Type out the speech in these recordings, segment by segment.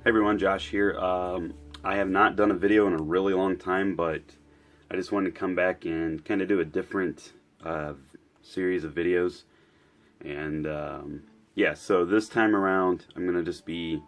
Hey everyone, Josh here. I have not done a video in a really long time, but I just wanted to come back and kind of do a different series of videos. And yeah, so this time around, I'm going to just be,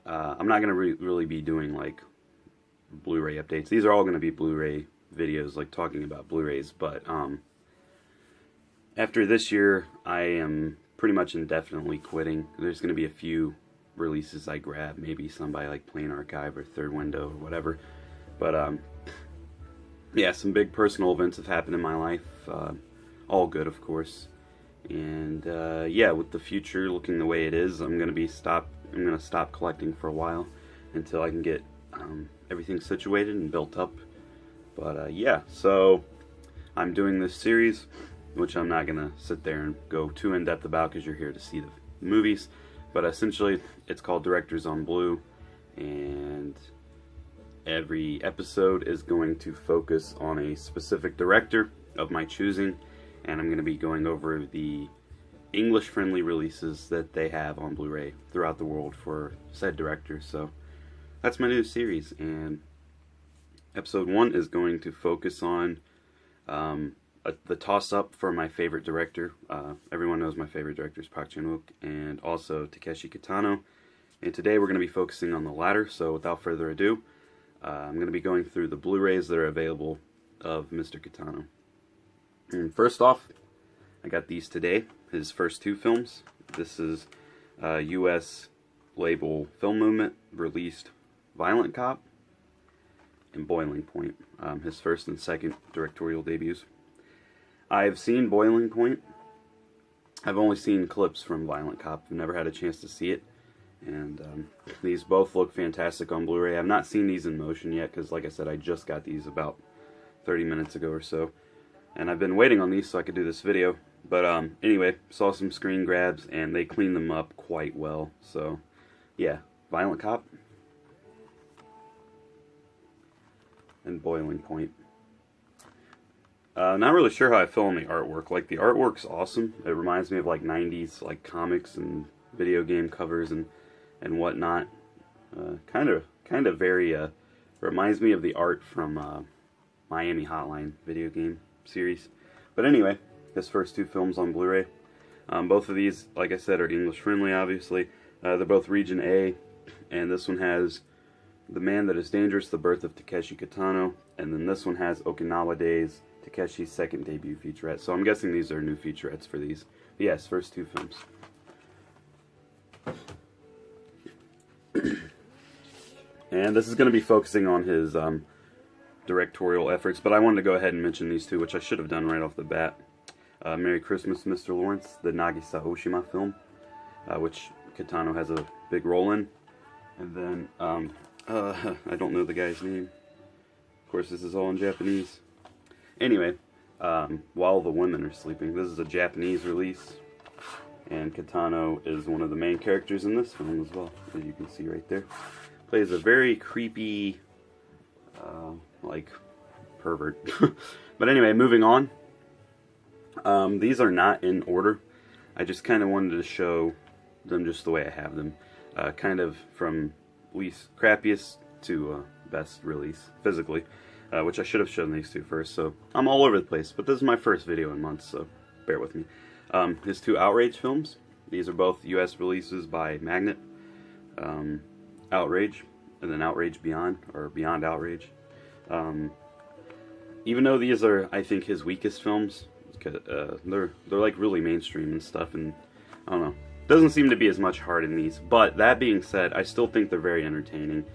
I'm not going to really be doing like Blu-ray updates. These are all going to be Blu-ray videos, like talking about Blu-rays, but after this year, I am pretty much indefinitely quitting. There's going to be a few releases I grab, maybe some by like Plain Archive or Third Window or whatever, but yeah, some big personal events have happened in my life, all good of course, and yeah, with the future looking the way it is, I'm gonna stop collecting for a while until I can get everything situated and built up. But yeah, so I'm doing this series, which I'm not gonna sit there and go too in depth about because you're here to see the movies. But essentially, it's called Directors on Blue, and every episode is going to focus on a specific director of my choosing, and I'm going to be going over the English-friendly releases that they have on Blu-ray throughout the world for said director. So that's my new series, and episode 1 is going to focus on the toss-up for my favorite director. Everyone knows my favorite director is Park Chan-wook, and also Takeshi Kitano. And today we're going to be focusing on the latter, so without further ado, I'm going to be going through the Blu-rays that are available of Mr. Kitano. And first off, I got these today, his first 2 films. This is U.S. label Film Movement released Violent Cop and Boiling Point, his first and second directorial debuts. I've seen Boiling Point. I've only seen clips from Violent Cop. I've never had a chance to see it. And these both look fantastic on Blu-ray. I've not seen these in motion yet because, like I said, I just got these about 30 minutes ago or so. And I've been waiting on these so I could do this video. But anyway, saw some screen grabs and they cleaned them up quite well. So yeah, Violent Cop and Boiling Point. Not really sure how I feel on the artwork. Like, the artwork's awesome. It reminds me of like 90s like comics and video game covers and whatnot. Kind of very reminds me of the art from Miami Hotline video game series. But anyway, his first 2 films on Blu-ray. Both of these, like I said, are English friendly. Obviously, they're both Region A, and this one has The Man That Is Dangerous: The Birth of Takeshi Kitano, and then this one has Okinawa Days, Takeshi's second debut featurette. So I'm guessing these are new featurettes for these. But yes, first 2 films. And this is going to be focusing on his directorial efforts, but I wanted to go ahead and mention these 2, which I should have done right off the bat. Merry Christmas, Mr. Lawrence, the Nagisa Oshima film, which Kitano has a big role in. And then, I don't know the guy's name. Of course, this is all in Japanese. Anyway, While the Women Are Sleeping. This is a Japanese release, and Kitano is one of the main characters in this film as well, as you can see right there. Plays a very creepy, like, pervert. But anyway, moving on. These are not in order. I just kind of wanted to show them just the way I have them. Kind of from least crappiest to best release, physically. Which I should have shown these 2 first, so I'm all over the place, but this is my first video in months, so bear with me. His 2 Outrage films, these are both US releases by Magnet. Outrage, and then Outrage Beyond, or Beyond Outrage. Even though these are, I think, his weakest films, they're like really mainstream and stuff, and I don't know, doesn't seem to be as much heart in these, but that being said, I still think they're very entertaining.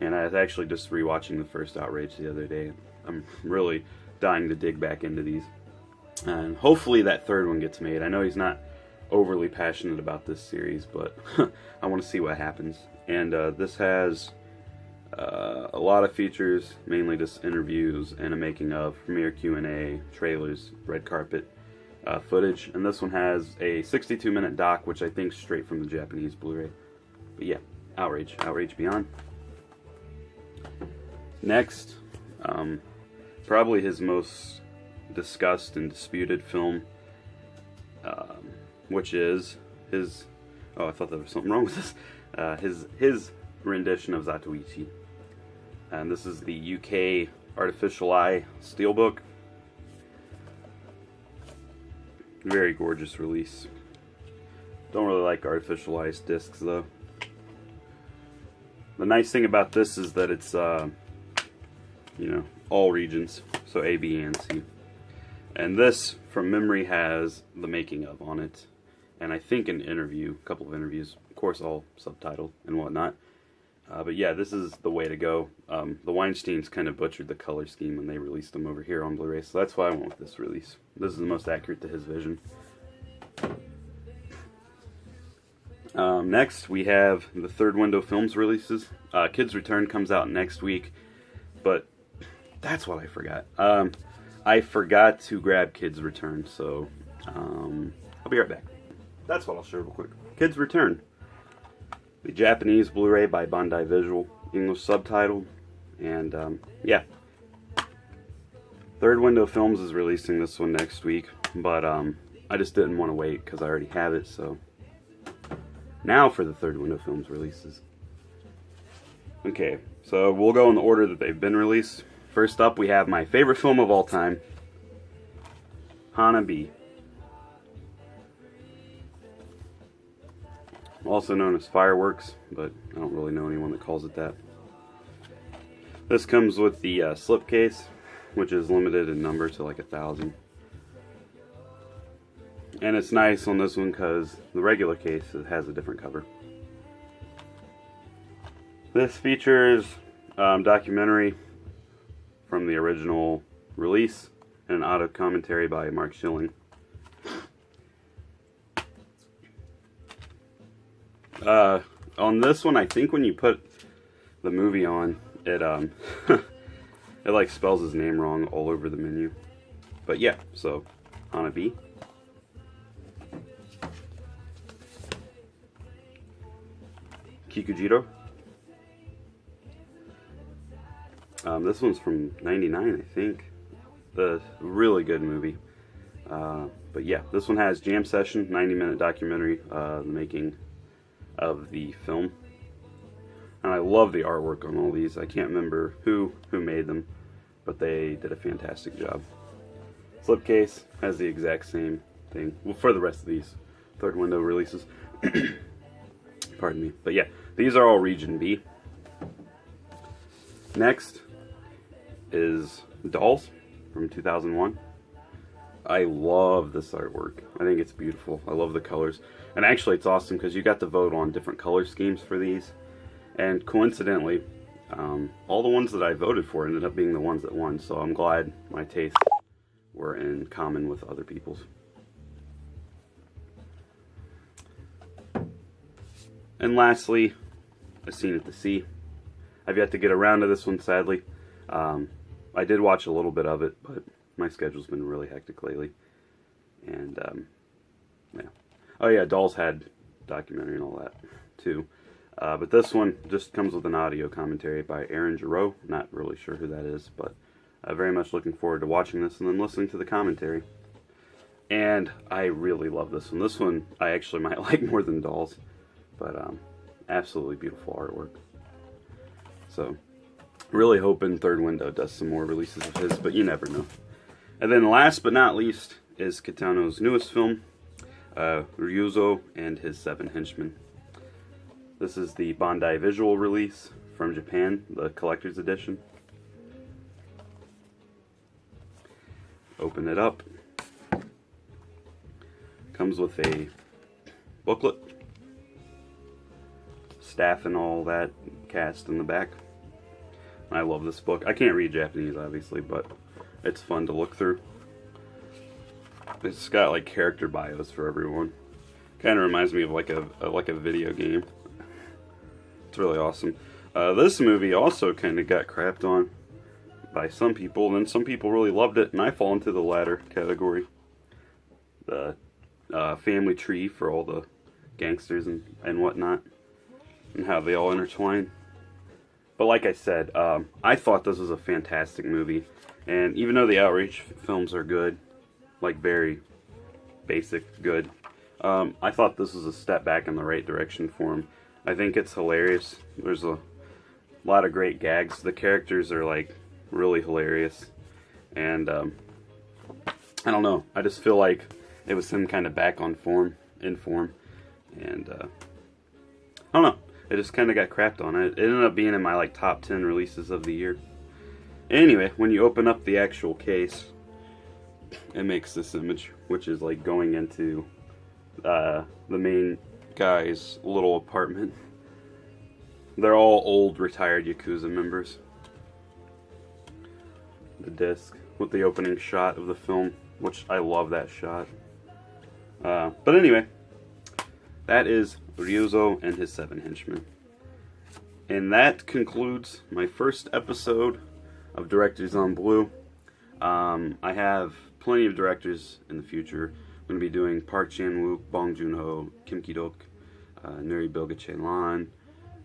And I was actually just rewatching the first Outrage the other day. I'm really dying to dig back into these. And hopefully that third one gets made. I know he's not overly passionate about this series, but I want to see what happens. And this has a lot of features, mainly just interviews and a making of, premiere Q&A, trailers, red carpet footage. And this one has a 62-minute doc, which I think is straight from the Japanese Blu-ray. But yeah, Outrage Beyond. Next, probably his most discussed and disputed film, which is his, oh, I thought there was something wrong with this, his rendition of Zatoichi. And this is the UK Artificial Eye Steelbook. Very gorgeous release. Don't really like Artificial Eyes discs though. The nice thing about this is that it's, you know, all regions, so A, B, and C. And this, from memory, has the making of on it, and I think an interview, a couple of interviews, of course all subtitled and whatnot. But yeah, this is the way to go. The Weinsteins kind of butchered the color scheme when they released them over here on Blu-ray, so that's why I went with this release. This is the most accurate to his vision. Next, we have the Third Window Films releases. Kids Return comes out next week, but that's what I forgot. I forgot to grab Kids Return, so I'll be right back. That's what I'll show real quick. Kids Return. The Japanese Blu-ray by Bandai Visual, English subtitled, and yeah. Third Window Films is releasing this one next week, but I just didn't want to wait because I already have it, so now for the Third Window Films releases. Okay, so we'll go in the order that they've been released. First up, we have my favorite film of all time, Hanabi. Also known as Fireworks, but I don't really know anyone that calls it that. This comes with the slipcase, which is limited in number to like 1,000. And it's nice on this one because the regular case has a different cover. This features documentary from the original release and an auto commentary by Mark Schilling. On this one, I think when you put the movie on, it it like spells his name wrong all over the menu. But yeah, so Hanabi. Kikujiro. This one's from '99, I think. The really good movie. But yeah, this one has Jam Session, 90-minute documentary, the making of the film. And I love the artwork on all these. I can't remember who made them, but they did a fantastic job. Slipcase has the exact same thing. Well, for the rest of these Third Window releases. Pardon me. But yeah, these are all Region B. Next is Dolls from 2001. I love this artwork. I think it's beautiful. I love the colors. And actually it's awesome because you got to vote on different color schemes for these. And coincidentally, all the ones that I voted for ended up being the ones that won. So I'm glad my tastes were in common with other people's. And lastly, A Scene at the Sea. I've yet to get around to this one, sadly. I did watch a little bit of it, but my schedule's been really hectic lately. And, yeah. Oh yeah, Dolls had documentary and all that, too. But this one just comes with an audio commentary by Aaron Giroux. Not really sure who that is, but very much looking forward to watching this and then listening to the commentary. And I really love this one. This one I actually might like more than Dolls. But absolutely beautiful artwork. So, really hoping Third Window does some more releases of his, but you never know. And then last but not least is Kitano's newest film, Ryuzo and His Seven Henchmen. This is the Bandai Visual release from Japan, the collector's edition. Open it up. Comes with a booklet. Staff and all that cast in the back. I love this book. I can't read Japanese, obviously, but it's fun to look through. It's got like character bios for everyone. Kind of reminds me of like a video game. It's really awesome. This movie also kind of got crapped on by some people, and then some people really loved it, and I fall into the latter category. The family tree for all the gangsters and whatnot, and how they all intertwine. But like I said, I thought this was a fantastic movie, and even though the Outrage films are good, like very basic good, I thought this was a step back in the right direction for him. I think it's hilarious. There's a lot of great gags. The characters are like really hilarious, and I don't know. I just feel like it was him kind of back on form, in form, and I don't know. It just kind of got crapped on. It ended up being in my like top 10 releases of the year. Anyway, when you open up the actual case, it makes this image, which is like going into the main guy's little apartment. They're all old retired Yakuza members. The disc with the opening shot of the film, which I love that shot. But anyway, that is Ryuzo and his 7 henchmen. And that concludes my first episode of Directors on Blue. I have plenty of directors in the future. I'm going to be doing Park Chan-wook, Bong Joon-ho, Kim Ki-duk, Nuri Bilge Ceylan,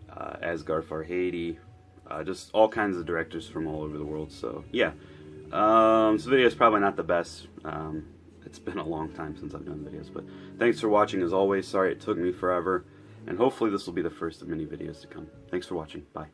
Asghar Farhadi, just all kinds of directors from all over the world. So yeah, this video is probably not the best. It's been a long time since I've done videos, but thanks for watching as always. Sorry it took me forever, and hopefully this will be the first of many videos to come. Thanks for watching. Bye.